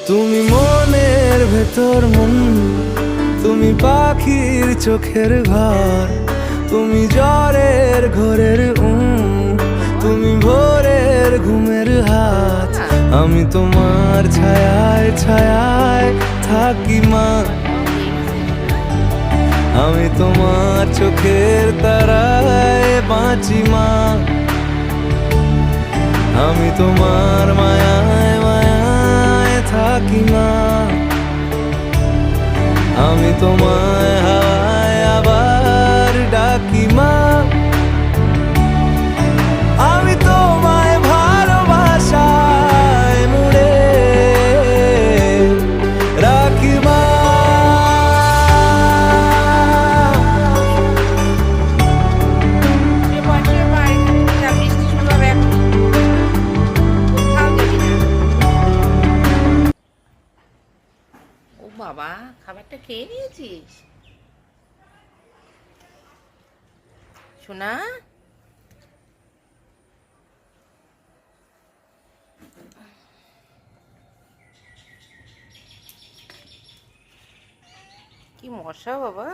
তুমি মনের ভেতর মন, তুমি পাখির চোখের ঘর, তুমি জ্বরের ঘোরের তুমি ভোরের ঘুমের হাত। আমি তোমার ছায়ায় ছায়ায় থাকি মা, আমি তোমার চোখের তারায় বাঁচি মা, আমি তোমার মায়ায় মায়ায় থাকি মা, আমি তোমায় হাওয়ায় আবার ডাকি মা, আমি তোমায় ভালোবাসায় মুড়ে রাখি মা। ও বাবা, খাবারটা খেয়ে নিয়েছিস সোনা? কি মশা বাবা।